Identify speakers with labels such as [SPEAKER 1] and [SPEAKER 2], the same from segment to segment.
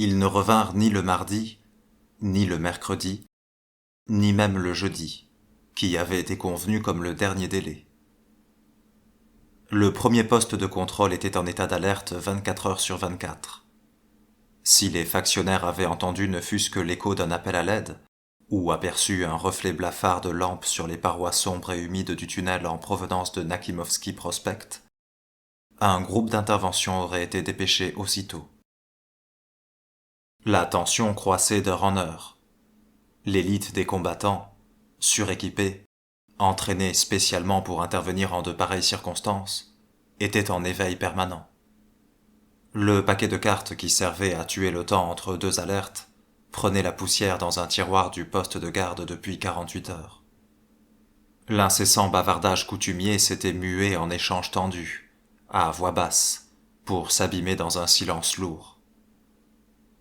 [SPEAKER 1] Ils ne revinrent ni le mardi, ni le mercredi, ni même le jeudi, qui avait été convenu comme le dernier délai. Le premier poste de contrôle était en état d'alerte 24 heures sur 24. Si les factionnaires avaient entendu ne fût-ce que l'écho d'un appel à l'aide, ou aperçu un reflet blafard de lampe sur les parois sombres et humides du tunnel en provenance de Nakimovski Prospect, un groupe d'intervention aurait été dépêché aussitôt. La tension croissait d'heure en heure. L'élite des combattants, suréquipés, entraînés spécialement pour intervenir en de pareilles circonstances, était en éveil permanent. Le paquet de cartes qui servait à tuer le temps entre deux alertes prenait la poussière dans un tiroir du poste de garde depuis 48 heures. L'incessant bavardage coutumier s'était mué en échange tendu, à voix basse, pour s'abîmer dans un silence lourd.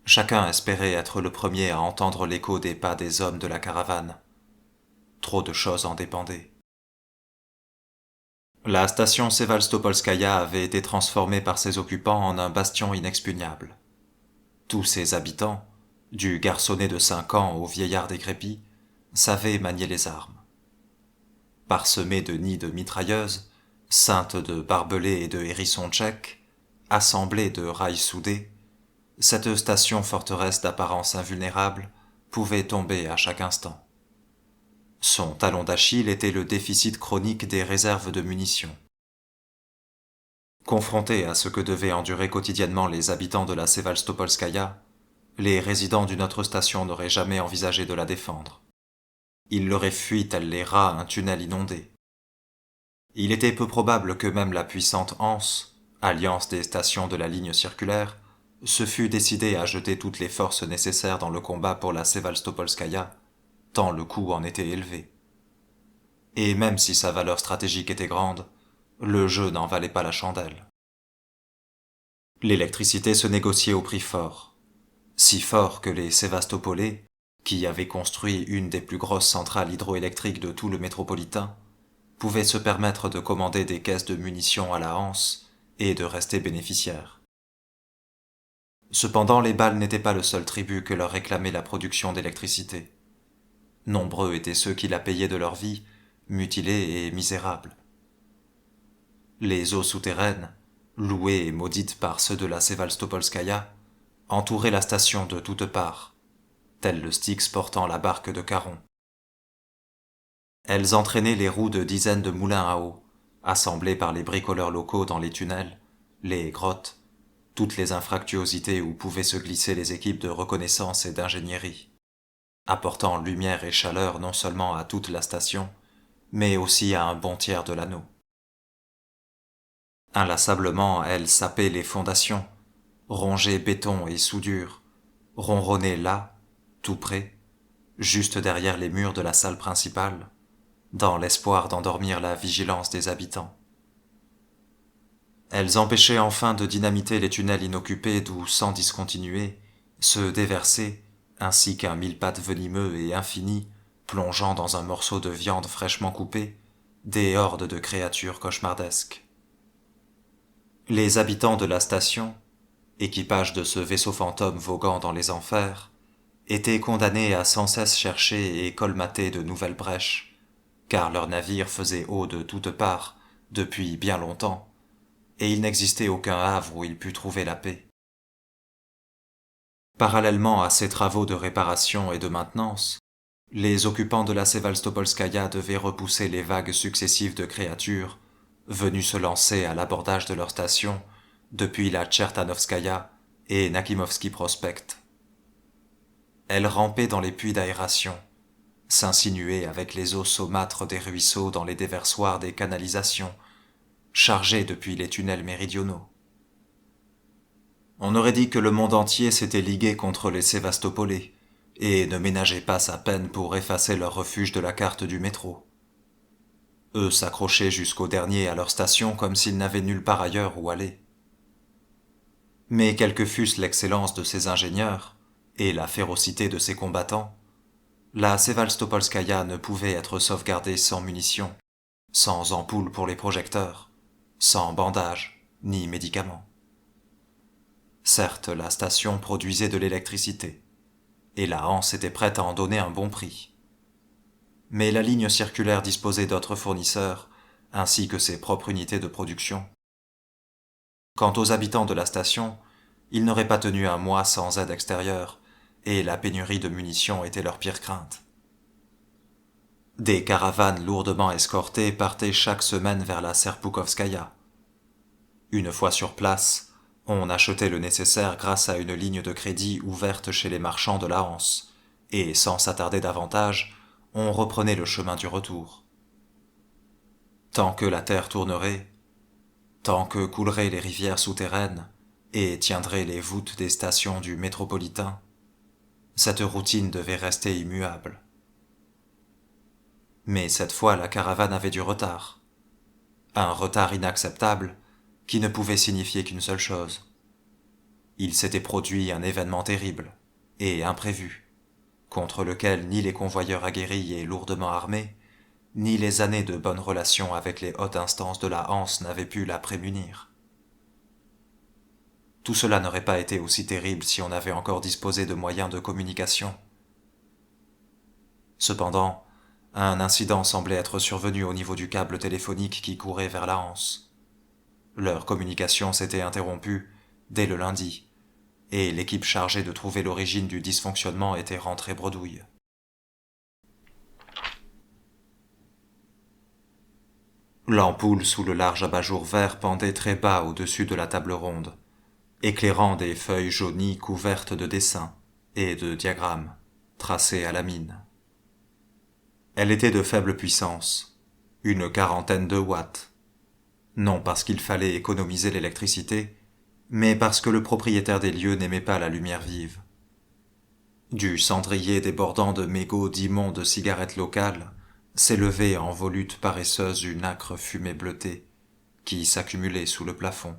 [SPEAKER 1] Chacun espérait être le premier à entendre l'écho des pas des hommes de la caravane. Trop de choses en dépendaient. La station Sévalstopolskaïa avait été transformée par ses occupants en un bastion inexpugnable. Tous ses habitants, du garçonnet de 5 ans au vieillard décrépit, savaient manier les armes. Parsemée de nids de mitrailleuses, ceinte de barbelés et de hérissons tchèques, assemblée de rails soudés, cette station forteresse d'apparence invulnérable pouvait tomber à chaque instant. Son talon d'Achille était le déficit chronique des réserves de munitions. Confrontés à ce que devaient endurer quotidiennement les habitants de la Sévalstopolskaïa, les résidents d'une autre station n'auraient jamais envisagé de la défendre. Ils l'auraient fui tels les rats un tunnel inondé. Il était peu probable que même la puissante ANS, alliance des stations de la ligne circulaire, se fût décidée à jeter toutes les forces nécessaires dans le combat pour la Sévalstopolskaïa, tant le coût en était élevé. Et même si sa valeur stratégique était grande, le jeu n'en valait pas la chandelle. L'électricité se négociait au prix fort, si fort que les Sévastopolais, qui avaient construit une des plus grosses centrales hydroélectriques de tout le métropolitain, pouvaient se permettre de commander des caisses de munitions à la Hanse et de rester bénéficiaires. Cependant, les balles n'étaient pas le seul tribut que leur réclamait la production d'électricité. Nombreux étaient ceux qui la payaient de leur vie, mutilés et misérables. Les eaux souterraines, louées et maudites par ceux de la Sévalstopolskaïa, entouraient la station de toutes parts, tel le Styx portant la barque de Caron. Elles entraînaient les roues de dizaines de moulins à eau, assemblés par les bricoleurs locaux dans les tunnels, les grottes, toutes les infractuosités où pouvaient se glisser les équipes de reconnaissance et d'ingénierie, apportant lumière et chaleur non seulement à toute la station, mais aussi à un bon tiers de l'anneau. Inlassablement, elles sapaient les fondations, rongeaient béton et soudure, ronronnaient là, tout près, juste derrière les murs de la salle principale, dans l'espoir d'endormir la vigilance des habitants. Elles empêchaient enfin de dynamiter les tunnels inoccupés d'où, sans discontinuer, se déversaient, ainsi qu'un mille-pattes venimeux et infini, plongeant dans un morceau de viande fraîchement coupée, des hordes de créatures cauchemardesques. Les habitants de la station, équipage de ce vaisseau fantôme voguant dans les enfers, étaient condamnés à sans cesse chercher et colmater de nouvelles brèches, car leurs navires faisaient eau de toutes parts depuis bien longtemps, et il n'existait aucun havre où ils pût trouver la paix. Parallèlement à ces travaux de réparation et de maintenance, les occupants de la Sévalstopolskaïa devaient repousser les vagues successives de créatures venues se lancer à l'abordage de leur station depuis la Tchertanovskaïa et Nakimovski Prospect. Elles rampaient dans les puits d'aération, s'insinuaient avec les eaux saumâtres des ruisseaux dans les déversoirs des canalisations, chargées depuis les tunnels méridionaux. On aurait dit que le monde entier s'était ligué contre les Sévastopolais et ne ménageait pas sa peine pour effacer leur refuge de la carte du métro. Eux s'accrochaient jusqu'au dernier à leur station comme s'ils n'avaient nulle part ailleurs où aller. Mais quelle que fût l'excellence de ces ingénieurs et la férocité de ces combattants, la Sévalstopolskaïa ne pouvait être sauvegardée sans munitions, sans ampoules pour les projecteurs, sans bandages ni médicaments. Certes, la station produisait de l'électricité, et la Hanse était prête à en donner un bon prix. Mais la ligne circulaire disposait d'autres fournisseurs, ainsi que ses propres unités de production. Quant aux habitants de la station, ils n'auraient pas tenu un mois sans aide extérieure, et la pénurie de munitions était leur pire crainte. Des caravanes lourdement escortées partaient chaque semaine vers la Serpoukovskaya. Une fois sur place, on achetait le nécessaire grâce à une ligne de crédit ouverte chez les marchands de la Hanse, et sans s'attarder davantage, on reprenait le chemin du retour. Tant que la terre tournerait, tant que couleraient les rivières souterraines et tiendraient les voûtes des stations du métropolitain, cette routine devait rester immuable. Mais cette fois la caravane avait du retard. Un retard inacceptable qui ne pouvait signifier qu'une seule chose. Il s'était produit un événement terrible et imprévu, contre lequel ni les convoyeurs aguerris et lourdement armés, ni les années de bonnes relations avec les hautes instances de la Hanse n'avaient pu la prémunir. Tout cela n'aurait pas été aussi terrible si on avait encore disposé de moyens de communication. Cependant, un incident semblait être survenu au niveau du câble téléphonique qui courait vers la Hanse. Leur communication s'était interrompue dès le lundi, et l'équipe chargée de trouver l'origine du dysfonctionnement était rentrée bredouille. L'ampoule sous le large abat-jour vert pendait très bas au-dessus de la table ronde, éclairant des feuilles jaunies couvertes de dessins et de diagrammes tracés à la mine. Elle était de faible puissance, une 40aine de watts, non parce qu'il fallait économiser l'électricité, mais parce que le propriétaire des lieux n'aimait pas la lumière vive. Du cendrier débordant de mégots d'immondes cigarettes locales s'élevait en volutes paresseuses une âcre fumée bleutée qui s'accumulait sous le plafond.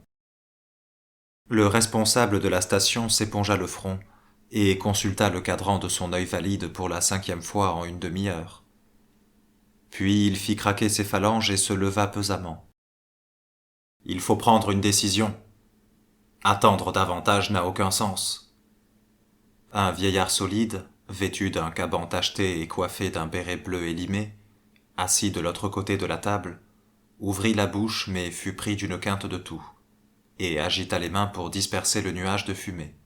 [SPEAKER 1] Le responsable de la station s'épongea le front et consulta le cadran de son œil valide pour la 5e fois en une demi-heure. Puis il fit craquer ses phalanges et se leva pesamment. « Il faut prendre une décision. Attendre davantage n'a aucun sens. » Un vieillard solide, vêtu d'un caban tacheté et coiffé d'un béret bleu élimé, assis de l'autre côté de la table, ouvrit la bouche mais fut pris d'une quinte de toux, et agita les mains pour disperser le nuage de fumée.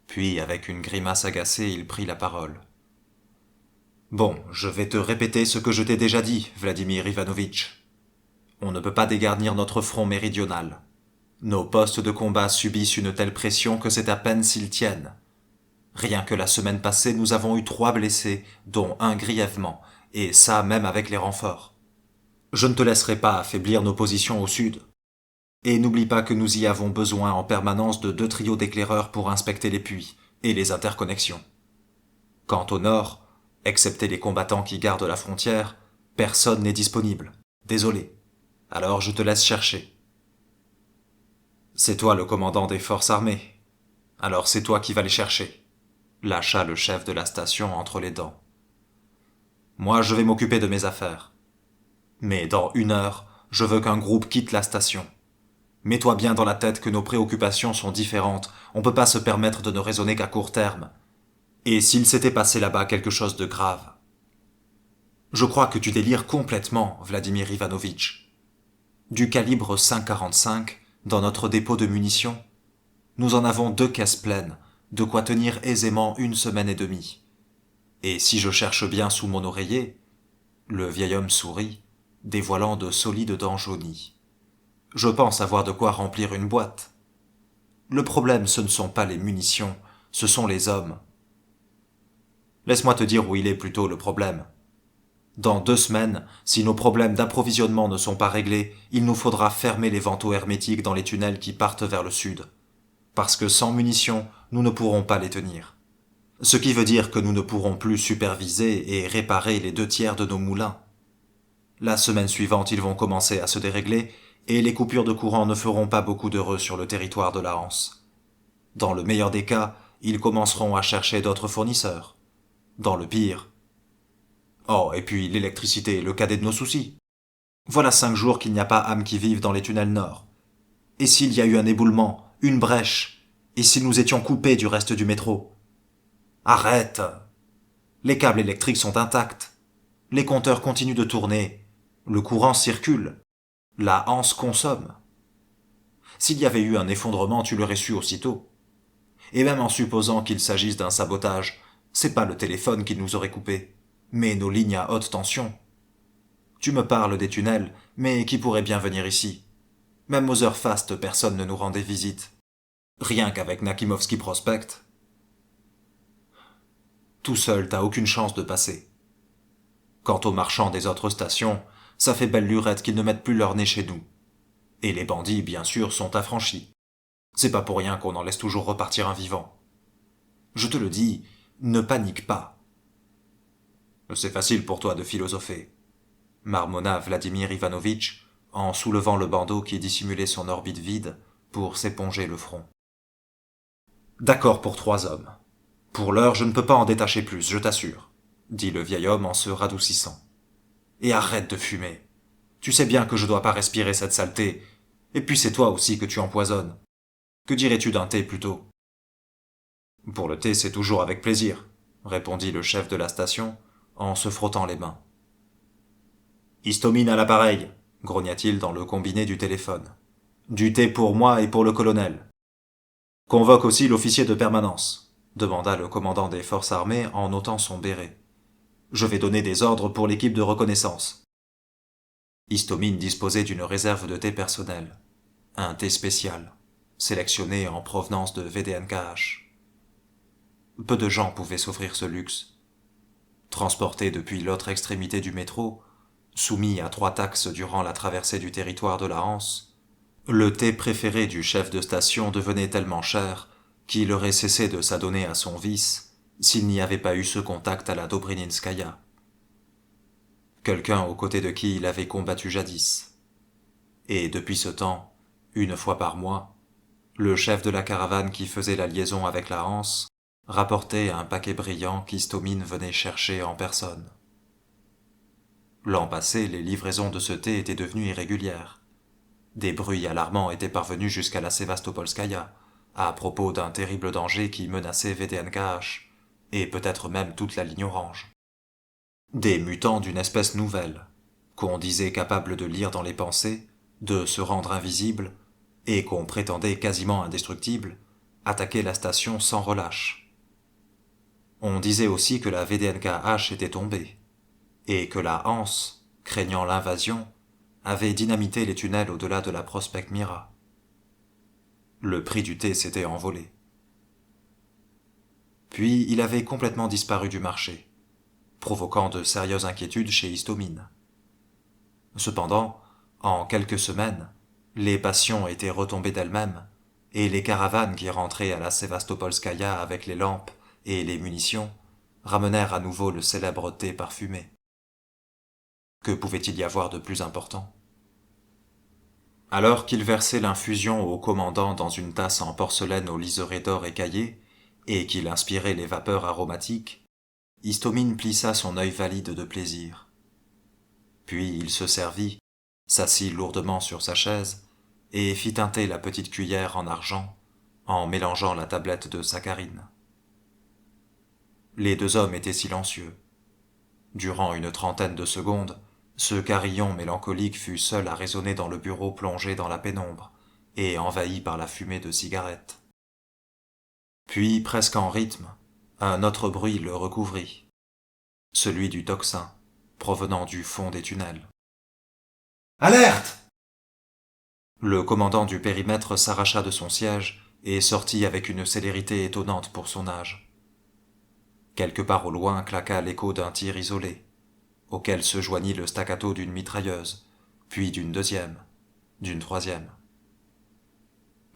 [SPEAKER 1] Puis, avec une grimace agacée, il prit la parole. « Bon, je vais te répéter ce que je t'ai déjà dit, Vladimir Ivanovitch. On ne peut pas dégarnir notre front méridional. Nos postes de combat subissent une telle pression que c'est à peine s'ils tiennent. Rien que la semaine passée, nous avons eu 3 blessés, dont un grièvement, et ça même avec les renforts. Je ne te laisserai pas affaiblir nos positions au sud. Et n'oublie pas que nous y avons besoin en permanence de 2 trios d'éclaireurs pour inspecter les puits et les interconnexions. Quant au nord, excepté les combattants qui gardent la frontière, personne n'est disponible. Désolé. Alors je te laisse chercher. C'est toi le commandant des forces armées. Alors c'est toi qui vas les chercher, lâcha le chef de la station entre les dents. Moi je vais m'occuper de mes affaires. Mais dans 1 heure, je veux qu'un groupe quitte la station. Mets-toi bien dans la tête que nos préoccupations sont différentes, on peut pas se permettre de ne raisonner qu'à court terme. Et s'il s'était passé là-bas quelque chose de grave? Je crois que tu délires complètement, Vladimir Ivanovitch. Du calibre 5,45 dans notre dépôt de munitions. Nous en avons 2 caisses pleines, de quoi tenir aisément 1 semaine et demie. Et si je cherche bien sous mon oreiller, le vieil homme sourit, dévoilant de solides dents jaunies. Je pense avoir de quoi remplir une boîte. Le problème, ce ne sont pas les munitions, ce sont les hommes. Laisse-moi te dire où il est plutôt le problème. Dans 2 semaines, si nos problèmes d'approvisionnement ne sont pas réglés, il nous faudra fermer les vantaux hermétiques dans les tunnels qui partent vers le sud. Parce que sans munitions, nous ne pourrons pas les tenir. Ce qui veut dire que nous ne pourrons plus superviser et réparer les 2 tiers de nos moulins. La semaine suivante, ils vont commencer à se dérégler et les coupures de courant ne feront pas beaucoup d'heureux sur le territoire de la Hanse. Dans le meilleur des cas, ils commenceront à chercher d'autres fournisseurs. Dans le pire... Oh, et puis l'électricité est le cadet de nos soucis. Voilà 5 jours qu'il n'y a pas âme qui vive dans les tunnels nord. Et s'il y a eu un éboulement, Une brèche. Et si nous étions coupés du reste du métro? Arrête! Les câbles électriques sont intacts. Les compteurs continuent de tourner. Le courant circule. La anse consomme. S'il y avait eu un effondrement, tu l'aurais su aussitôt. Et même en supposant qu'il s'agisse d'un sabotage, c'est pas le téléphone qui nous aurait coupés, mais nos lignes à haute tension. Tu me parles des tunnels, mais qui pourrait bien venir ici? Même aux heures fastes, personne ne nous rendait visite. Rien qu'avec Nakimovski Prospect. Tout seul, t'as aucune chance de passer. Quant aux marchands des autres stations, ça fait belle lurette qu'ils ne mettent plus leur nez chez nous. Et les bandits, bien sûr, sont affranchis. C'est pas pour rien qu'on en laisse toujours repartir un vivant. Je te le dis, ne panique pas. C'est facile pour toi de philosopher, marmonna Vladimir Ivanovitch en soulevant le bandeau qui dissimulait son orbite vide pour s'éponger le front. D'accord pour 3 hommes. Pour l'heure, je ne peux pas en détacher plus, je t'assure, dit le vieil homme en se radoucissant. Et arrête de fumer. Tu sais bien que je dois pas respirer cette saleté, et puis c'est toi aussi que tu empoisonnes. Que dirais-tu d'un thé plutôt? Pour le thé, c'est toujours avec plaisir, répondit le chef de la station en se frottant les mains. Histomine à l'appareil, grogna-t-il dans le combiné du téléphone. Du thé pour moi et pour le colonel. Convoque aussi l'officier de permanence, demanda le commandant des forces armées en ôtant son béret. Je vais donner des ordres pour l'équipe de reconnaissance. Histomine disposait d'une réserve de thé personnelle, un thé spécial, sélectionné en provenance de VDNKH. Peu de gens pouvaient s'offrir ce luxe. Transporté depuis l'autre extrémité du métro, soumis à 3 taxes durant la traversée du territoire de la Hanse, le thé préféré du chef de station devenait tellement cher qu'il aurait cessé de s'adonner à son vice s'il n'y avait pas eu ce contact à la Dobrininskaya. Quelqu'un aux côtés de qui il avait combattu jadis. Et depuis ce temps, 1 fois par mois, le chef de la caravane qui faisait la liaison avec la Hanse rapportait un paquet brillant qu'Histomine venait chercher en personne. L'an passé, les livraisons de ce thé étaient devenues irrégulières. Des bruits alarmants étaient parvenus jusqu'à la Sévastopolskaïa, à propos d'un terrible danger qui menaçait VDNKH, et peut-être même toute la ligne orange. Des mutants d'une espèce nouvelle, qu'on disait capables de lire dans les pensées, de se rendre invisibles, et qu'on prétendait quasiment indestructibles, attaquaient la station sans relâche. On disait aussi que la VDNKH était tombée, et que la Hanse, craignant l'invasion, avait dynamité les tunnels au-delà de la Prospect Mira. Le prix du thé s'était envolé. Puis il avait complètement disparu du marché, provoquant de sérieuses inquiétudes chez Histomine. Cependant, en quelques semaines, les passions étaient retombées d'elles-mêmes, et les caravanes qui rentraient à la Sévastopolskaïa avec les lampes et les munitions ramenèrent à nouveau le célèbre thé parfumé. Que pouvait-il y avoir de plus important? Alors qu'il versait l'infusion au commandant dans une tasse en porcelaine au liseré d'or écaillé, et qu'il inspirait les vapeurs aromatiques, Histomine plissa son œil valide de plaisir. Puis il se servit, s'assit lourdement sur sa chaise, et fit teinter la petite cuillère en argent, en mélangeant la tablette de saccharine. Les 2 hommes étaient silencieux. Durant une trentaine de secondes, ce carillon mélancolique fut seul à résonner dans le bureau plongé dans la pénombre et envahi par la fumée de cigarettes. Puis, presque en rythme, un autre bruit le recouvrit, celui du tocsin, provenant du fond des tunnels. Alerte! Le commandant du périmètre s'arracha de son siège et sortit avec une célérité étonnante pour son âge. Quelque part au loin claqua l'écho d'un tir isolé, auquel se joignit le staccato d'une mitrailleuse, puis d'une deuxième, d'une troisième.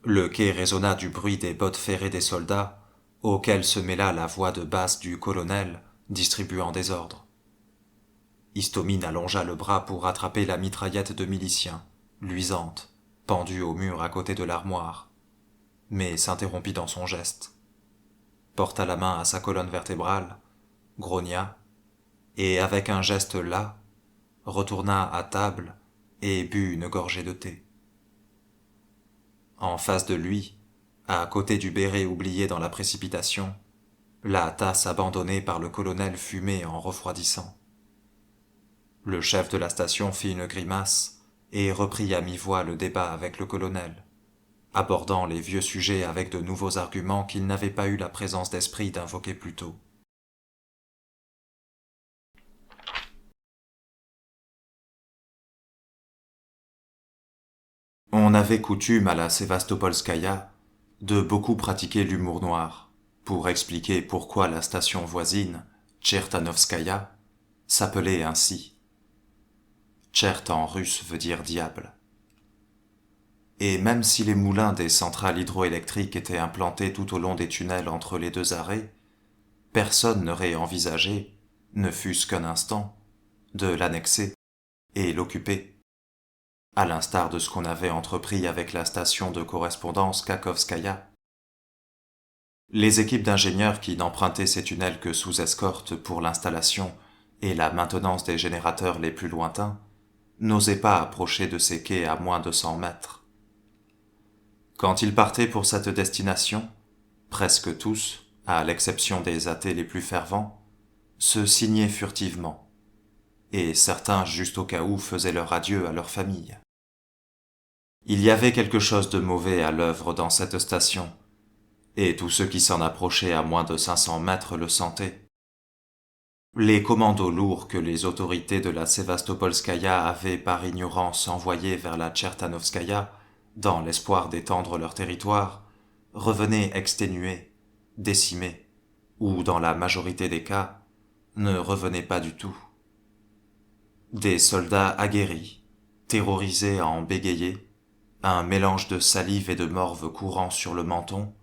[SPEAKER 1] Le quai résonna du bruit des bottes ferrées des soldats, auquel se mêla la voix de basse du colonel, distribuant des ordres. Histomine allongea le bras pour rattraper la mitraillette de milicien, luisante, pendue au mur à côté de l'armoire, mais s'interrompit dans son geste, porta la main à sa colonne vertébrale, grogna, et avec un geste las, retourna à table et but une gorgée de thé. En face de lui, à côté du béret oublié dans la précipitation, la tasse abandonnée par le colonel fumait en refroidissant. Le chef de la station fit une grimace et reprit à mi-voix le débat avec le colonel, abordant les vieux sujets avec de nouveaux arguments qu'il n'avait pas eu la présence d'esprit d'invoquer plus tôt. On avait coutume à la Sévastopolskaïa de beaucoup pratiquer l'humour noir pour expliquer pourquoi la station voisine, Tchertanovskaïa, s'appelait ainsi. Tchert en russe veut dire diable. Et même si les moulins des centrales hydroélectriques étaient implantés tout au long des tunnels entre les deux arrêts, personne n'aurait envisagé, ne fût-ce qu'un instant, de l'annexer et l'occuper, à l'instar de ce qu'on avait entrepris avec la station de correspondance Kakhovskaya. Les équipes d'ingénieurs qui n'empruntaient ces tunnels que sous escorte pour l'installation et la maintenance des générateurs les plus lointains n'osaient pas approcher de ces quais à moins de 100 mètres. Quand ils partaient pour cette destination, presque tous, à l'exception des athées les plus fervents, se signaient furtivement, et certains juste au cas où faisaient leur adieu à leur famille. Il y avait quelque chose de mauvais à l'œuvre dans cette station, et tous ceux qui s'en approchaient à moins de 500 mètres le sentaient. Les commandos lourds que les autorités de la Sévastopolskaïa avaient par ignorance envoyés vers la Tchertanovskaïa dans l'espoir d'étendre leur territoire, revenaient exténués, décimés, ou dans la majorité des cas, ne revenaient pas du tout. Des soldats aguerris, terrorisés à en bégayer, un mélange de salive et de morve courant sur le menton,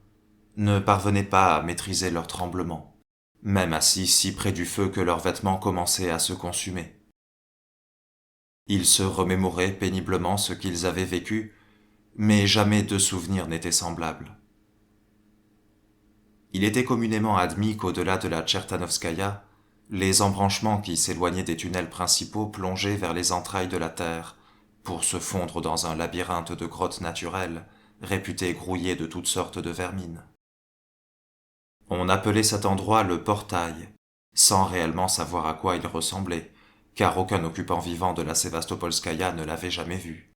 [SPEAKER 1] ne parvenaient pas à maîtriser leur tremblement, même assis si près du feu que leurs vêtements commençaient à se consumer. Ils se remémoraient péniblement ce qu'ils avaient vécu, mais jamais deux souvenirs n'étaient semblables. Il était communément admis qu'au-delà de la Tchertanovskaïa, les embranchements qui s'éloignaient des tunnels principaux plongeaient vers les entrailles de la terre, pour se fondre dans un labyrinthe de grottes naturelles, réputées grouillées de toutes sortes de vermines. On appelait cet endroit le portail, sans réellement savoir à quoi il ressemblait, car aucun occupant vivant de la Sévastopolskaïa ne l'avait jamais vu.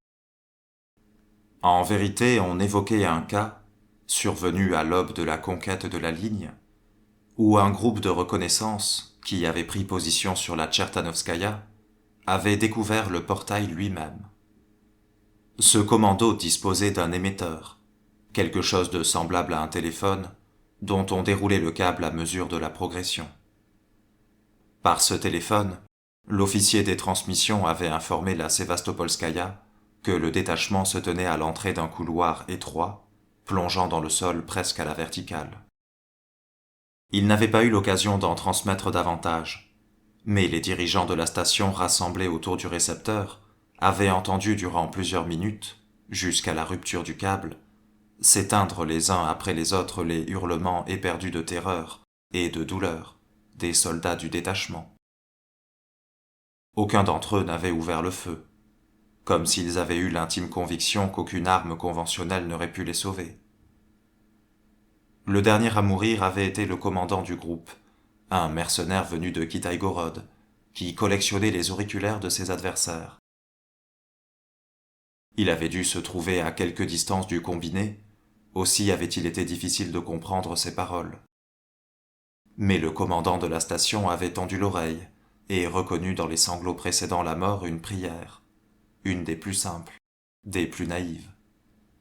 [SPEAKER 1] En vérité, on évoquait un cas, survenu à l'aube de la conquête de la ligne, où un groupe de reconnaissance, qui avait pris position sur la Tchertanovskaïa, avait découvert le portail lui-même. Ce commando disposait d'un émetteur, quelque chose de semblable à un téléphone, dont on déroulait le câble à mesure de la progression. Par ce téléphone, l'officier des transmissions avait informé la Sévastopolskaïa que le détachement se tenait à l'entrée d'un couloir étroit, plongeant dans le sol presque à la verticale. Il n'avait pas eu l'occasion d'en transmettre davantage, mais les dirigeants de la station rassemblés autour du récepteur avaient entendu durant plusieurs minutes, jusqu'à la rupture du câble, s'éteindre les uns après les autres les hurlements éperdus de terreur et de douleur des soldats du détachement. Aucun d'entre eux n'avait ouvert le feu, comme s'ils avaient eu l'intime conviction qu'aucune arme conventionnelle n'aurait pu les sauver. Le dernier à mourir avait été le commandant du groupe, un mercenaire venu de Kitaïgorod, qui collectionnait les auriculaires de ses adversaires. Il avait dû se trouver à quelque distance du combiné, aussi avait-il été difficile de comprendre ses paroles. Mais le commandant de la station avait tendu l'oreille et reconnu dans les sanglots précédant la mort une prière, une des plus simples, des plus naïves,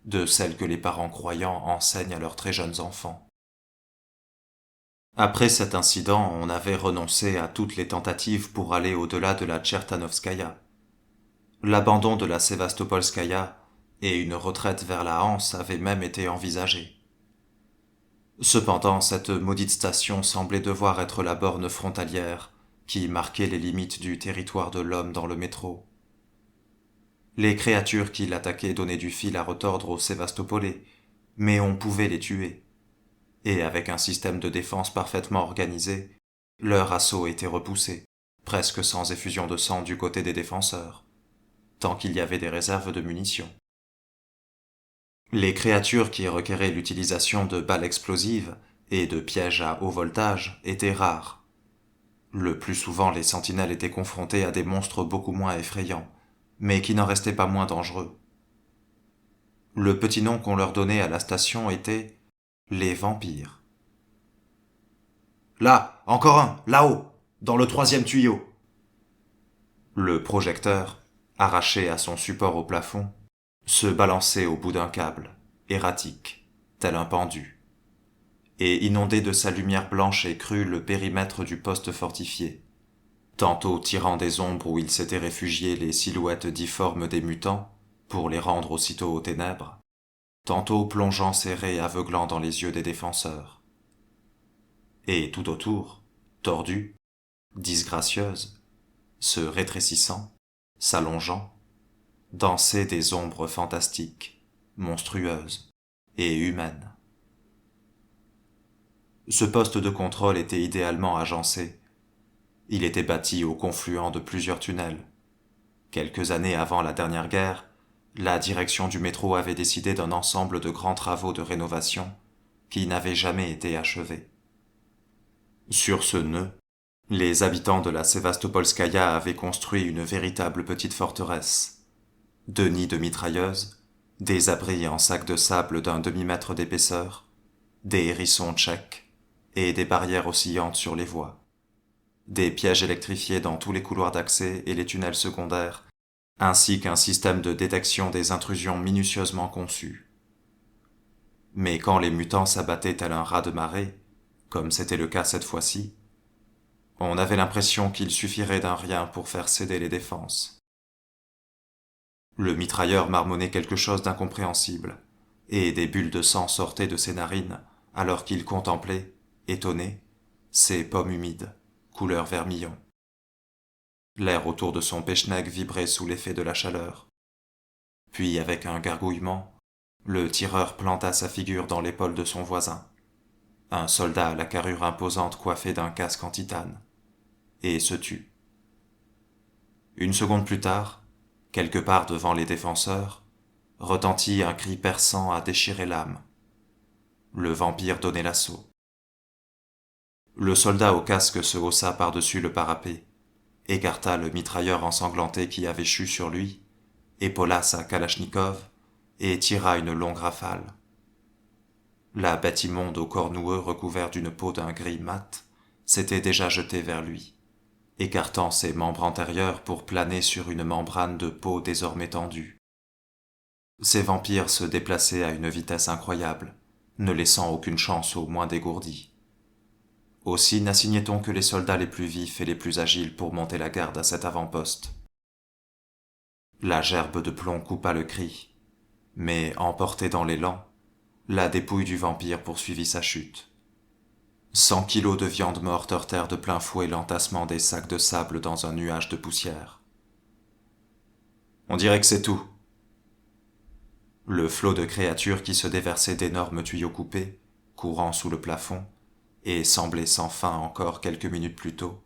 [SPEAKER 1] de celles que les parents croyants enseignent à leurs très jeunes enfants. Après cet incident, on avait renoncé à toutes les tentatives pour aller au-delà de la Tchertanovskaïa. L'abandon de la Sévastopolskaïa et une retraite vers la Hanse avaient même été envisagés. Cependant, cette maudite station semblait devoir être la borne frontalière qui marquait les limites du territoire de l'homme dans le métro. Les créatures qui l'attaquaient donnaient du fil à retordre aux Sévastopolais, mais on pouvait les tuer. Et avec un système de défense parfaitement organisé, leur assaut était repoussé, presque sans effusion de sang du côté des défenseurs, tant qu'il y avait des réserves de munitions. Les créatures qui requéraient l'utilisation de balles explosives et de pièges à haut voltage étaient rares. Le plus souvent, les sentinelles étaient confrontées à des monstres beaucoup moins effrayants, mais qui n'en restaient pas moins dangereux. Le petit nom qu'on leur donnait à la station était les vampires. Là, encore un, là-haut, dans le 3e tuyau. Le projecteur, arraché à son support au plafond, se balançait au bout d'un câble, erratique, tel un pendu, et inondait de sa lumière blanche et crue le périmètre du poste fortifié, tantôt tirant des ombres où il s'étaient réfugiés les silhouettes difformes des mutants pour les rendre aussitôt aux ténèbres, tantôt plongeant ses raies aveuglant dans les yeux des défenseurs. Et tout autour, tordue, disgracieuse, se rétrécissant, s'allongeant, dansaient des ombres fantastiques, monstrueuses et humaines. Ce poste de contrôle était idéalement agencé. Il était bâti au confluent de plusieurs tunnels. Quelques années avant la dernière guerre, la direction du métro avait décidé d'un ensemble de grands travaux de rénovation qui n'avaient jamais été achevés. Sur ce nœud, les habitants de la Sévastopolskaïa avaient construit une véritable petite forteresse. 2 nids de mitrailleuses, des abris en sacs de sable d'un demi-mètre d'épaisseur, des hérissons tchèques et des barrières oscillantes sur les voies, des pièges électrifiés dans tous les couloirs d'accès et les tunnels secondaires, ainsi qu'un système de détection des intrusions minutieusement conçu. Mais quand les mutants s'abattaient tel un raz de marée, comme c'était le cas cette fois-ci, on avait l'impression qu'il suffirait d'un rien pour faire céder les défenses. Le mitrailleur marmonnait quelque chose d'incompréhensible, et des bulles de sang sortaient de ses narines alors qu'il contemplait, étonné, ses pommes humides, couleur vermillon. L'air autour de son pechneg vibrait sous l'effet de la chaleur. Puis, avec un gargouillement, le tireur planta sa figure dans l'épaule de son voisin, un soldat à la carrure imposante coiffé d'un casque en titane, et se tut. Une seconde plus tard, quelque part devant les défenseurs, retentit un cri perçant à déchirer l'âme. Le vampire donnait l'assaut. Le soldat au casque se haussa par-dessus le parapet, écarta le mitrailleur ensanglanté qui avait chu sur lui, épaula sa kalachnikov et tira une longue rafale. La bête immonde au corps noueux recouvert d'une peau d'un gris mat s'était déjà jetée vers lui, écartant ses membres antérieurs pour planer sur une membrane de peau désormais tendue. Ces vampires se déplaçaient à une vitesse incroyable, ne laissant aucune chance aux moins dégourdis. Aussi n'assignait-on que les soldats les plus vifs et les plus agiles pour monter la garde à cet avant-poste. La gerbe de plomb coupa le cri, mais emporté dans l'élan, la dépouille du vampire poursuivit sa chute. 100 kilos de viande morte heurtèrent de plein fouet l'entassement des sacs de sable dans un nuage de poussière. On dirait que c'est tout. Le flot de créatures qui se déversaient d'énormes tuyaux coupés, courant sous le plafond, et semblait sans fin encore quelques minutes plus tôt,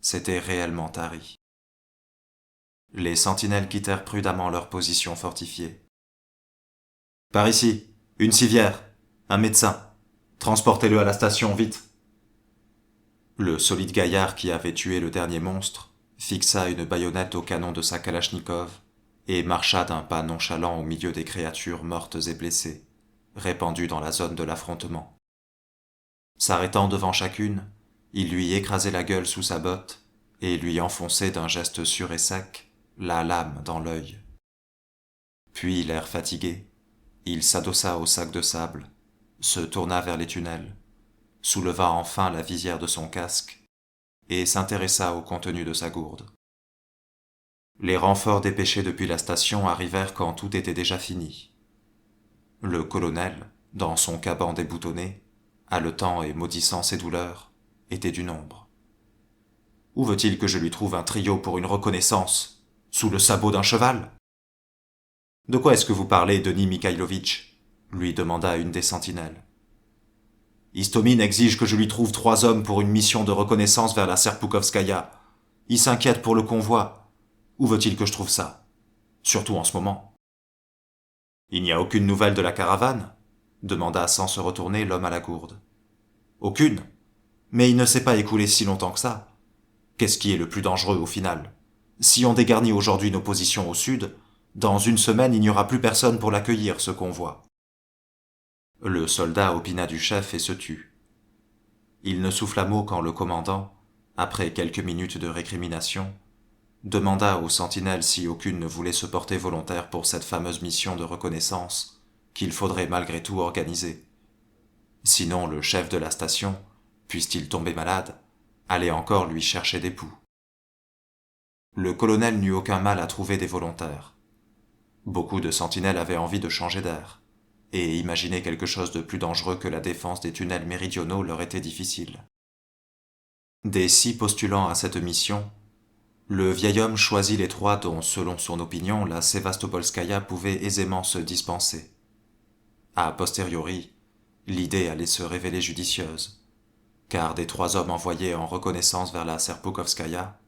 [SPEAKER 1] s'était réellement tari. Les sentinelles quittèrent prudemment leur position fortifiée. « Par ici, une civière, un médecin. Transportez-le à la station, vite !» Le solide gaillard qui avait tué le dernier monstre fixa une baïonnette au canon de sa kalachnikov et marcha d'un pas nonchalant au milieu des créatures mortes et blessées, répandues dans la zone de l'affrontement. S'arrêtant devant chacune, il lui écrasait la gueule sous sa botte et lui enfonçait d'un geste sûr et sec la lame dans l'œil. Puis, l'air fatigué, il s'adossa au sac de sable, se tourna vers les tunnels, souleva enfin la visière de son casque et s'intéressa au contenu de sa gourde. Les renforts dépêchés depuis la station arrivèrent quand tout était déjà fini. Le colonel, dans son caban déboutonné, haletant et maudissant ses douleurs, était du nombre. Où veut-il que je lui trouve un trio pour une reconnaissance? Sous le sabot d'un cheval? De quoi est-ce que vous parlez, Denis Mikhailovitch? Lui demanda une des sentinelles. Istomine exige que je lui trouve 3 hommes pour une mission de reconnaissance vers la Serpoukovskaïa. Il s'inquiète pour le convoi. Où veut-il que je trouve ça? Surtout en ce moment. Il n'y a aucune nouvelle de la caravane ? Demanda sans se retourner l'homme à la gourde. Aucune. Mais il ne s'est pas écoulé si longtemps que ça. Qu'est-ce qui est le plus dangereux au final ? Si on dégarnit aujourd'hui nos positions au sud, dans une semaine il n'y aura plus personne pour l'accueillir, ce convoi. Le soldat opina du chef et se tut. Il ne souffla mot quand le commandant, après quelques minutes de récrimination, demanda aux sentinelles si aucune ne voulait se porter volontaire pour cette fameuse mission de reconnaissance qu'il faudrait malgré tout organiser. Sinon le chef de la station, puisse-t-il tomber malade, allait encore lui chercher des poux. Le colonel n'eut aucun mal à trouver des volontaires. Beaucoup de sentinelles avaient envie de changer d'air, et imaginer quelque chose de plus dangereux que la défense des tunnels méridionaux leur était difficile. Des 6 postulants à cette mission, le vieil homme choisit les 3 dont, selon son opinion, la Sévastopolskaïa pouvait aisément se dispenser. A posteriori, l'idée allait se révéler judicieuse, car des 3 hommes envoyés en reconnaissance vers la Serpukhovskaïa,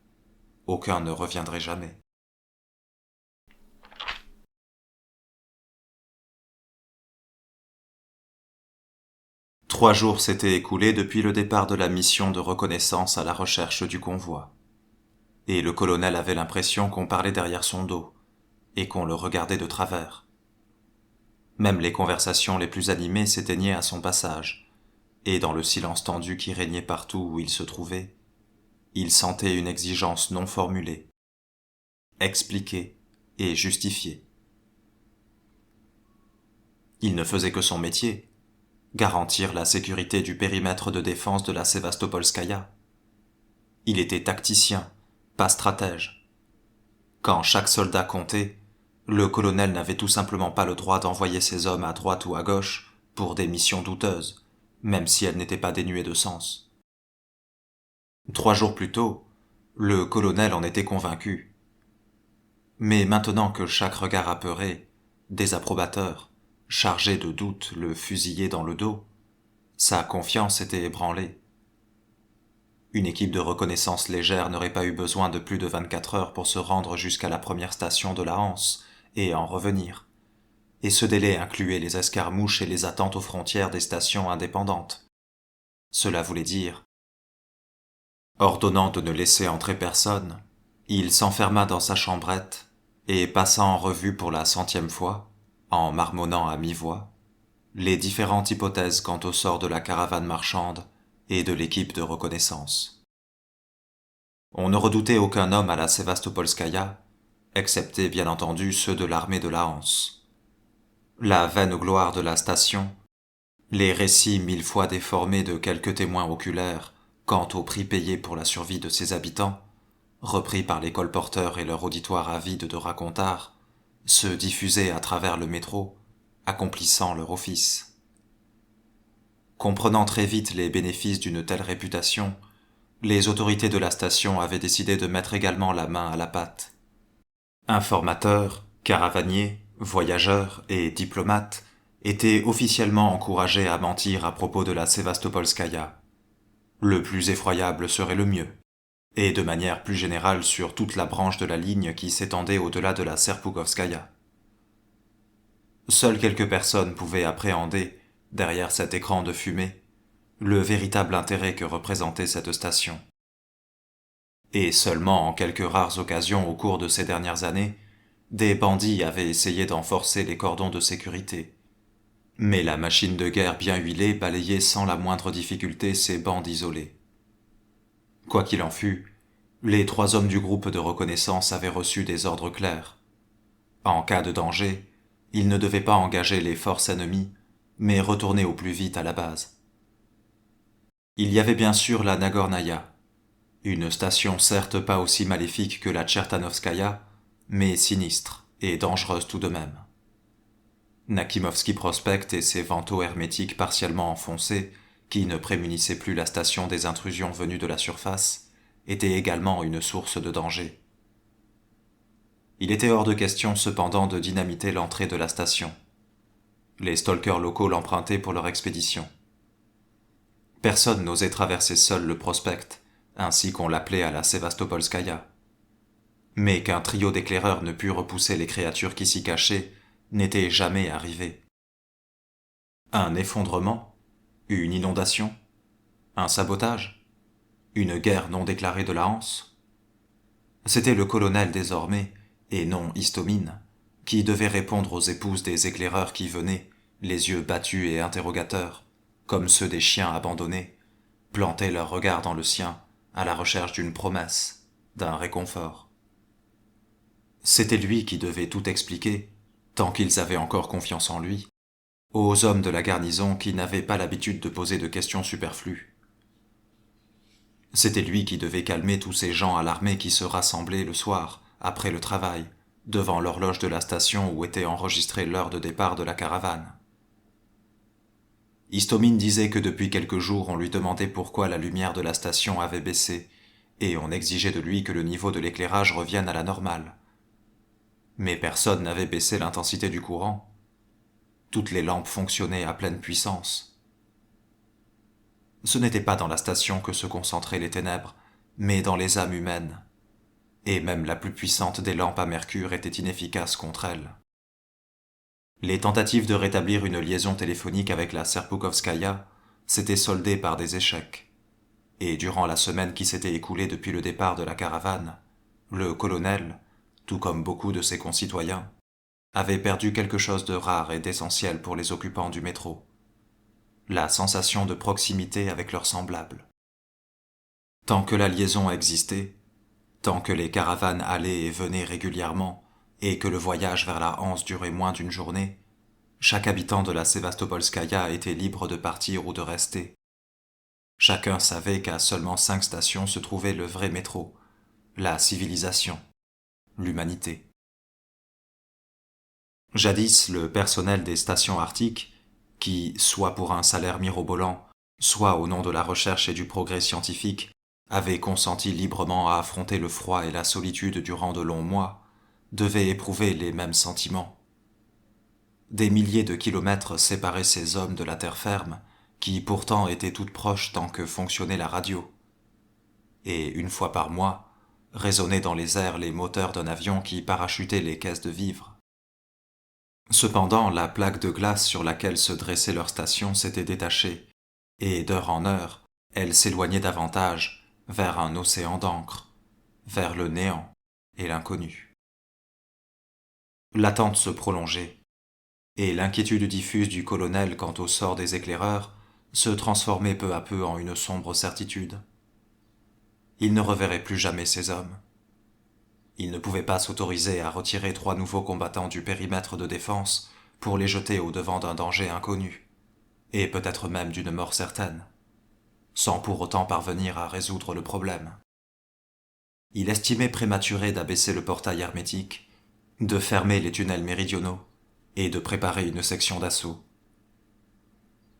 [SPEAKER 1] aucun ne reviendrait jamais. Trois jours s'étaient écoulés depuis le départ de la mission de reconnaissance à la recherche du convoi. Et le colonel avait l'impression qu'on parlait derrière son dos, et qu'on le regardait de travers. Même les conversations les plus animées s'éteignaient à son passage, et dans le silence tendu qui régnait partout où il se trouvait, il sentait une exigence non formulée, expliquée et justifiée. Il ne faisait que son métier, garantir la sécurité du périmètre de défense de la Sévastopolskaïa. Il était tacticien, pas stratège. Quand chaque soldat comptait, le colonel n'avait tout simplement pas le droit d'envoyer ses hommes à droite ou à gauche pour des missions douteuses, même si elles n'étaient pas dénuées de sens. 3 jours plus tôt, le colonel en était convaincu. Mais maintenant que chaque regard apeuré, désapprobateur, chargé de doutes le fusillait dans le dos, sa confiance était ébranlée. Une équipe de reconnaissance légère n'aurait pas eu besoin de plus de 24 heures pour se rendre jusqu'à la première station de la Hanse et en revenir. Et ce délai incluait les escarmouches et les attentes aux frontières des stations indépendantes. Cela voulait dire, ordonnant de ne laisser entrer personne, il s'enferma dans sa chambrette et passa en revue pour la 100e fois, en marmonnant à mi-voix, les différentes hypothèses quant au sort de la caravane marchande et de l'équipe de reconnaissance. On ne redoutait aucun homme à la Sévastopolskaïa, excepté bien entendu ceux de l'armée de la Hanse. La vaine gloire de la station, les récits 1000 fois déformés de quelques témoins oculaires quant au prix payé pour la survie de ses habitants, repris par les colporteurs et leur auditoire avide de racontars, se diffusaient à travers le métro, accomplissant leur office. Comprenant très vite les bénéfices d'une telle réputation, les autorités de la station avaient décidé de mettre également la main à la pâte. Informateurs, caravaniers, voyageurs et diplomates étaient officiellement encouragés à mentir à propos de la Sévastopolskaïa. Le plus effroyable serait le mieux, et de manière plus générale sur toute la branche de la ligne qui s'étendait au-delà de la Serpukhovskaïa. Seules quelques personnes pouvaient appréhender, derrière cet écran de fumée, le véritable intérêt que représentait cette station. Et seulement en quelques rares occasions au cours de ces dernières années, des bandits avaient essayé d'en forcer les cordons de sécurité. Mais la machine de guerre bien huilée balayait sans la moindre difficulté ces bandes isolées. Quoi qu'il en fût, les 3 hommes du groupe de reconnaissance avaient reçu des ordres clairs. En cas de danger, ils ne devaient pas engager les forces ennemies, mais retourner au plus vite à la base. Il y avait bien sûr la Nagornaïa, une station certes pas aussi maléfique que la Tchertanovskaïa, mais sinistre et dangereuse tout de même. Nakimovski Prospect et ses vantaux hermétiques partiellement enfoncés, qui ne prémunissaient plus la station des intrusions venues de la surface, étaient également une source de danger. Il était hors de question cependant de dynamiter l'entrée de la station. Les stalkers locaux l'empruntaient pour leur expédition. Personne n'osait traverser seul le Prospect, ainsi qu'on l'appelait à la Sévastopolskaïa. Mais qu'un trio d'éclaireurs ne pût repousser les créatures qui s'y cachaient n'était jamais arrivé. Un effondrement, une inondation, un sabotage, une guerre non déclarée de la Hanse. C'était le colonel désormais, et non Histomine, qui devait répondre aux épouses des éclaireurs qui venaient, les yeux battus et interrogateurs, comme ceux des chiens abandonnés, planter leur regard dans le sien à la recherche d'une promesse, d'un réconfort. C'était lui qui devait tout expliquer, tant qu'ils avaient encore confiance en lui, aux hommes de la garnison qui n'avaient pas l'habitude de poser de questions superflues. C'était lui qui devait calmer tous ces gens alarmés qui se rassemblaient le soir, après le travail, devant l'horloge de la station où était enregistrée l'heure de départ de la caravane. Histomine disait que depuis quelques jours on lui demandait pourquoi la lumière de la station avait baissé, et on exigeait de lui que le niveau de l'éclairage revienne à la normale. Mais personne n'avait baissé l'intensité du courant. Toutes les lampes fonctionnaient à pleine puissance. Ce n'était pas dans la station que se concentraient les ténèbres, mais dans les âmes humaines. Et même la plus puissante des lampes à mercure était inefficace contre elles. Les tentatives de rétablir une liaison téléphonique avec la Serpukovskaya s'étaient soldées par des échecs. Et durant la semaine qui s'était écoulée depuis le départ de la caravane, le colonel, tout comme beaucoup de ses concitoyens, avait perdu quelque chose de rare et d'essentiel pour les occupants du métro. La sensation de proximité avec leurs semblables. Tant que la liaison existait, tant que les caravanes allaient et venaient régulièrement, et que le voyage vers la Hanse durait moins d'une journée, chaque habitant de la Sévastopolskaïa était libre de partir ou de rester. Chacun savait qu'à seulement 5 stations se trouvait le vrai métro, la civilisation, l'humanité. Jadis, le personnel des stations arctiques, qui, soit pour un salaire mirobolant, soit au nom de la recherche et du progrès scientifique, avait consenti librement à affronter le froid et la solitude durant de longs mois, devait éprouver les mêmes sentiments. Des milliers de kilomètres séparaient ces hommes de la terre ferme, qui pourtant étaient toutes proches tant que fonctionnait la radio. Et une fois par mois, résonnaient dans les airs les moteurs d'un avion qui parachutait les caisses de vivres. Cependant, la plaque de glace sur laquelle se dressait leur station s'était détachée, et d'heure en heure, elle s'éloignait davantage vers un océan d'encre, vers le néant et l'inconnu. L'attente se prolongeait, et l'inquiétude diffuse du colonel quant au sort des éclaireurs se transformait peu à peu en une sombre certitude. Il ne reverrait plus jamais ces hommes. Il ne pouvait pas s'autoriser à retirer 3 nouveaux combattants du périmètre de défense pour les jeter au-devant d'un danger inconnu, et peut-être même d'une mort certaine, sans pour autant parvenir à résoudre le problème. Il estimait prématuré d'abaisser le portail hermétique, de fermer les tunnels méridionaux et de préparer une section d'assaut.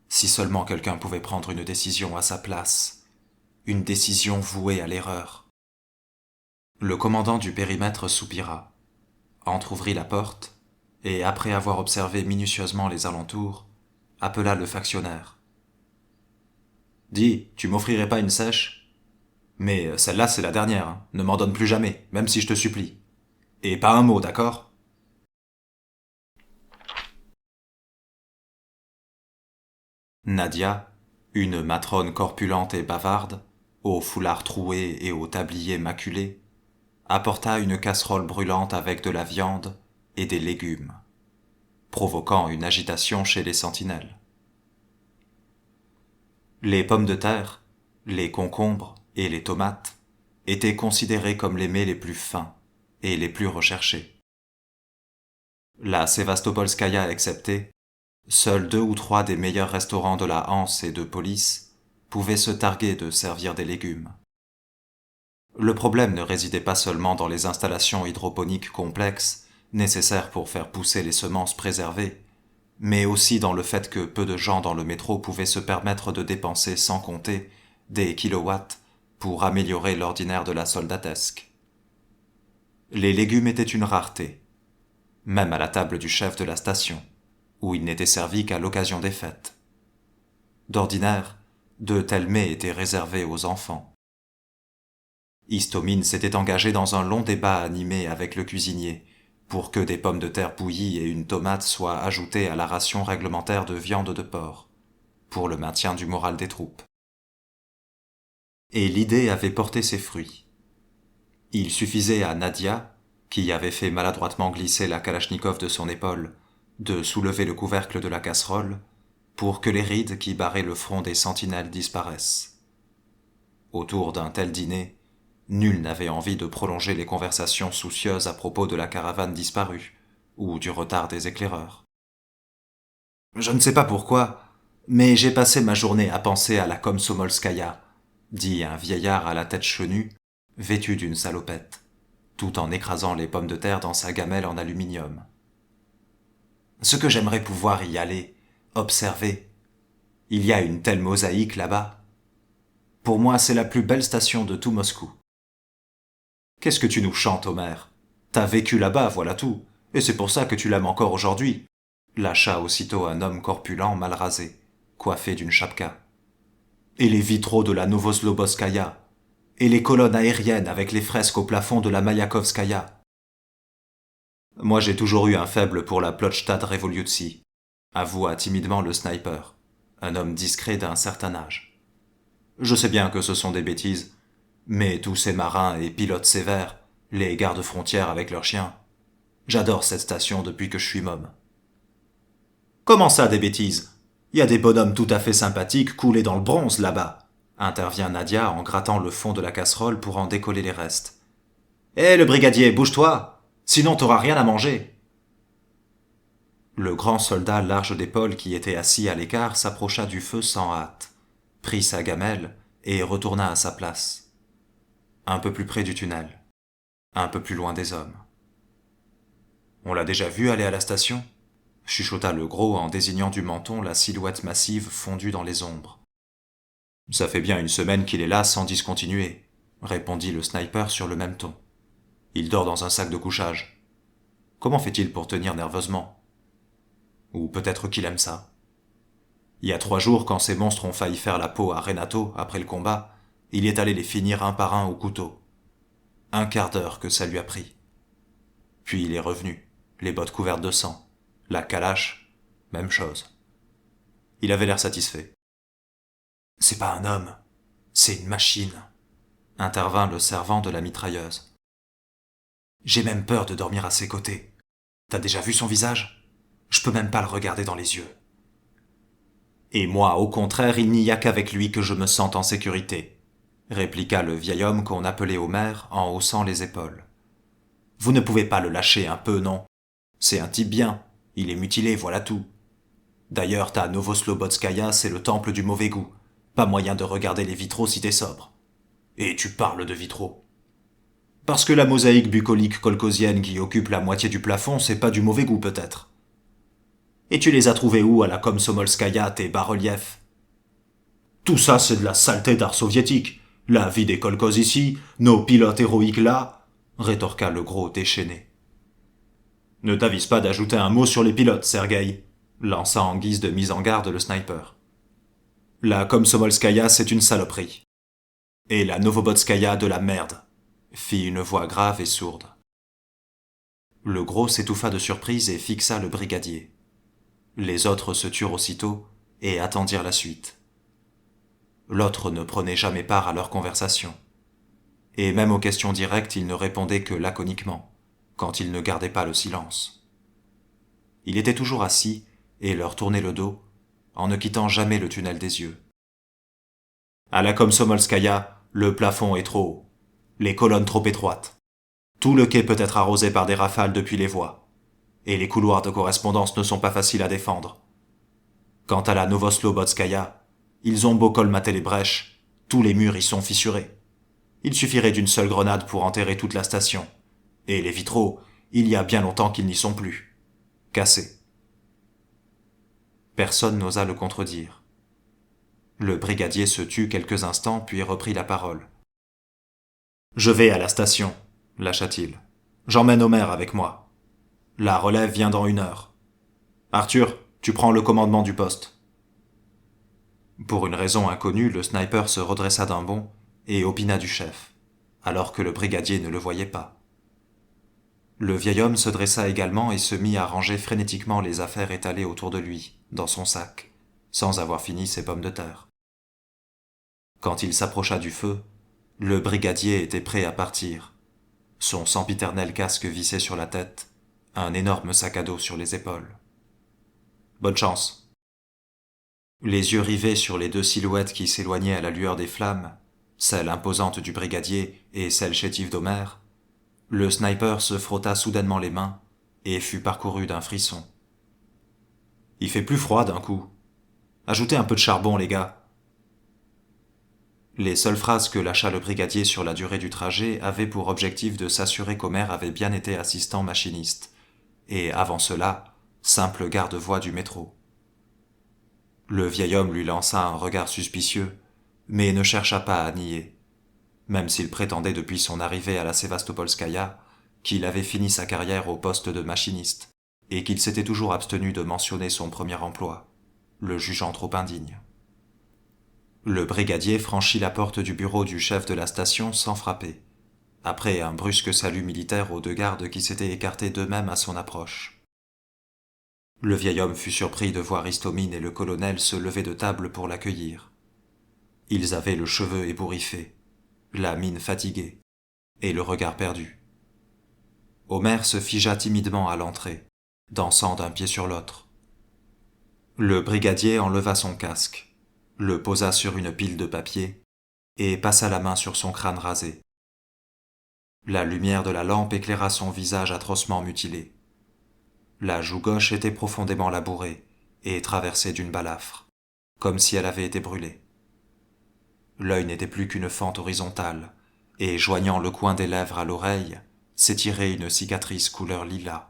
[SPEAKER 1] Si seulement quelqu'un pouvait prendre une décision à sa place, une décision vouée à l'erreur. Le commandant du périmètre soupira, entr'ouvrit la porte, et après avoir observé minutieusement les alentours, appela le factionnaire. « Dis, tu m'offrirais pas une sèche ? Mais celle-là c'est la dernière, hein. Ne m'en donne plus jamais, même si je te supplie. Et pas un mot, d'accord ?» Nadia, une matrone corpulente et bavarde, au foulard troué et au tablier maculé, apporta une casserole brûlante avec de la viande et des légumes, provoquant une agitation chez les sentinelles. Les pommes de terre, les concombres et les tomates étaient considérés comme les mets les plus fins et les plus recherchés. La Sévastopolskaïa exceptée, seuls 2 ou 3 des meilleurs restaurants de la Hanse et de Police pouvaient se targuer de servir des légumes. Le problème ne résidait pas seulement dans les installations hydroponiques complexes nécessaires pour faire pousser les semences préservées, mais aussi dans le fait que peu de gens dans le métro pouvaient se permettre de dépenser sans compter des kilowatts pour améliorer l'ordinaire de la soldatesque. Les légumes étaient une rareté, même à la table du chef de la station, où ils n'étaient servis qu'à l'occasion des fêtes. D'ordinaire, de tels mets étaient réservés aux enfants. Histomine s'était engagé dans un long débat animé avec le cuisinier pour que des pommes de terre bouillies et une tomate soient ajoutées à la ration réglementaire de viande de porc, pour le maintien du moral des troupes. Et l'idée avait porté ses fruits. Il suffisait à Nadia, qui avait fait maladroitement glisser la kalachnikov de son épaule, de soulever le couvercle de la casserole, pour que les rides qui barraient le front des sentinelles disparaissent. Autour d'un tel dîner, nul n'avait envie de prolonger les conversations soucieuses à propos de la caravane disparue, ou du retard des éclaireurs. Je ne sais pas pourquoi, mais j'ai passé ma journée à penser à la Komsomolskaya, dit un vieillard à la tête chenue, vêtu d'une salopette, tout en écrasant les pommes de terre dans sa gamelle en aluminium. Ce que j'aimerais pouvoir y aller, observer. Il y a une telle mosaïque là-bas. Pour moi, c'est la plus belle station de tout Moscou. Qu'est-ce que tu nous chantes, Omer? T'as vécu là-bas, voilà tout, et c'est pour ça que tu l'aimes encore aujourd'hui, lâcha aussitôt un homme corpulent mal rasé, coiffé d'une chapka. Et les vitraux de la Novosloboskaya, et les colonnes aériennes avec les fresques au plafond de la Mayakovskaya. Moi j'ai toujours eu un faible pour la Plotchstad Revolutsi, avoua timidement le sniper, un homme discret d'un certain âge. Je sais bien que ce sont des bêtises, mais tous ces marins et pilotes sévères, les gardes-frontières avec leurs chiens, j'adore cette station depuis que je suis môme. Comment ça, des bêtises? Il y a des bonhommes tout à fait sympathiques coulés dans le bronze là-bas, intervient Nadia en grattant le fond de la casserole pour en décoller les restes. Hé, le brigadier, bouge-toi, sinon t'auras rien à manger. Le grand soldat large d'épaules qui était assis à l'écart s'approcha du feu sans hâte, prit sa gamelle et retourna à sa place. Un peu plus près du tunnel, un peu plus loin des hommes. On l'a déjà vu aller à la station? Chuchota le gros en désignant du menton la silhouette massive fondue dans les ombres. Ça fait bien une semaine qu'il est là sans discontinuer, répondit le sniper sur le même ton. Il dort dans un sac de couchage. Comment fait-il pour tenir nerveusement? Ou peut-être qu'il aime ça. Il y a 3 jours, quand ces monstres ont failli faire la peau à Renato après le combat, il est allé les finir un par un au couteau. 1/4 d'heure que ça lui a pris. Puis il est revenu, les bottes couvertes de sang. La calache, même chose. Il avait l'air satisfait. C'est pas un homme, c'est une machine, intervint le servant de la mitrailleuse. J'ai même peur de dormir à ses côtés. T'as déjà vu son visage? Je peux même pas le regarder dans les yeux. Et moi, au contraire, il n'y a qu'avec lui que je me sente en sécurité, répliqua le vieil homme qu'on appelait Omer en haussant les épaules. Vous ne pouvez pas le lâcher un peu, non? C'est un type bien. Il est mutilé, voilà tout. D'ailleurs, ta Novoslobodskaya, c'est le temple du mauvais goût. Pas moyen de regarder les vitraux si t'es sobre. Et tu parles de vitraux. Parce que la mosaïque bucolique kolkhosienne qui occupe la moitié du plafond, c'est pas du mauvais goût peut-être. Et tu les as trouvés où à la Komsomolskaya, tes bas-reliefs? Tout ça, c'est de la saleté d'art soviétique. La vie des kolkhozes ici, nos pilotes héroïques là, rétorqua le gros déchaîné. Ne t'avise pas d'ajouter un mot sur les pilotes, Sergueï, lança en guise de mise en garde le sniper. La Komsomolskaya, c'est une saloperie. Et la Novobodskaya de la merde, fit une voix grave et sourde. Le gros s'étouffa de surprise et fixa le brigadier. Les autres se turent aussitôt et attendirent la suite. L'autre ne prenait jamais part à leur conversation. Et même aux questions directes, il ne répondait que laconiquement, quand il ne gardait pas le silence. Il était toujours assis et leur tournait le dos, en ne quittant jamais le tunnel des yeux. À la Komsomolskaya, le plafond est trop haut, les colonnes trop étroites. Tout le quai peut être arrosé par des rafales depuis les voies, et les couloirs de correspondance ne sont pas faciles à défendre. Quant à la Novoslobodskaya, ils ont beau colmater les brèches, tous les murs y sont fissurés. Il suffirait d'une seule grenade pour enterrer toute la station. Et les vitraux, il y a bien longtemps qu'ils n'y sont plus. Cassés. Personne n'osa le contredire. Le brigadier se tut quelques instants puis reprit la parole. « Je vais à la station, lâcha-t-il. J'emmène Omer avec moi. La relève vient dans 1 heure. Arthur, tu prends le commandement du poste. » Pour une raison inconnue, le sniper se redressa d'un bond et opina du chef, alors que le brigadier ne le voyait pas. Le vieil homme se dressa également et se mit à ranger frénétiquement les affaires étalées autour de lui, dans son sac, sans avoir fini ses pommes de terre. Quand il s'approcha du feu, le brigadier était prêt à partir, son sempiternel casque vissé sur la tête, un énorme sac à dos sur les épaules. Bonne chance. Les yeux rivés sur les deux silhouettes qui s'éloignaient à la lueur des flammes, celle imposante du brigadier et celle chétive d'Omer, le sniper se frotta soudainement les mains et fut parcouru d'un frisson. Il fait plus froid d'un coup. Ajoutez un peu de charbon, les gars. Les seules phrases que lâcha le brigadier sur la durée du trajet avaient pour objectif de s'assurer qu'Omer avait bien été assistant machiniste, et avant cela, simple garde-voie du métro. Le vieil homme lui lança un regard suspicieux, mais ne chercha pas à nier, même s'il prétendait depuis son arrivée à la Sévastopolskaïa qu'il avait fini sa carrière au poste de machiniste, et qu'il s'était toujours abstenu de mentionner son premier emploi, le jugeant trop indigne. Le brigadier franchit la porte du bureau du chef de la station sans frapper, après un brusque salut militaire aux deux gardes qui s'étaient écartés d'eux-mêmes à son approche. Le vieil homme fut surpris de voir Istomine et le colonel se lever de table pour l'accueillir. Ils avaient le cheveu ébouriffé, la mine fatiguée, et le regard perdu. Omer se figea timidement à l'entrée, dansant d'un pied sur l'autre. Le brigadier enleva son casque, le posa sur une pile de papier, et passa la main sur son crâne rasé. La lumière de la lampe éclaira son visage atrocement mutilé. La joue gauche était profondément labourée et traversée d'une balafre, comme si elle avait été brûlée. L'œil n'était plus qu'une fente horizontale, et joignant le coin des lèvres à l'oreille, s'étirait une cicatrice couleur lilas.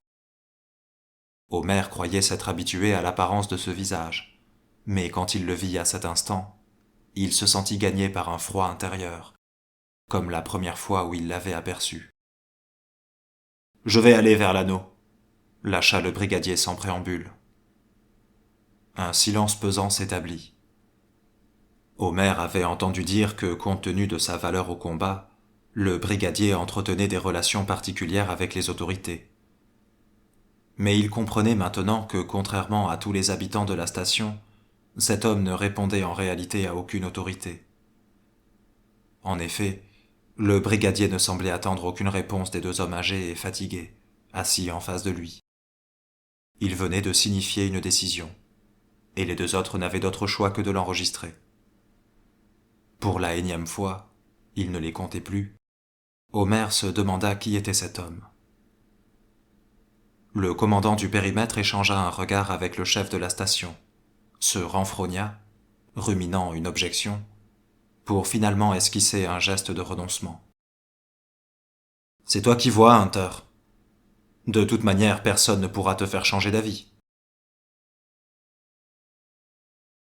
[SPEAKER 1] Omer croyait s'être habitué à l'apparence de ce visage, mais quand il le vit à cet instant, il se sentit gagné par un froid intérieur, comme la première fois où il l'avait aperçu. « Je vais aller vers l'anneau », lâcha le brigadier sans préambule. Un silence pesant s'établit. Omer avait entendu dire que, compte tenu de sa valeur au combat, le brigadier entretenait des relations particulières avec les autorités. Mais il comprenait maintenant que, contrairement à tous les habitants de la station, cet homme ne répondait en réalité à aucune autorité. En effet, le brigadier ne semblait attendre aucune réponse des deux hommes âgés et fatigués, assis en face de lui. Il venait de signifier une décision, et les deux autres n'avaient d'autre choix que de l'enregistrer. Pour la énième fois, il ne les comptait plus, Omer se demanda qui était cet homme. Le commandant du périmètre échangea un regard avec le chef de la station, se renfrogna, ruminant une objection, pour finalement esquisser un geste de renoncement. « C'est toi qui vois, Hunter. De toute manière, personne ne pourra te faire changer d'avis. »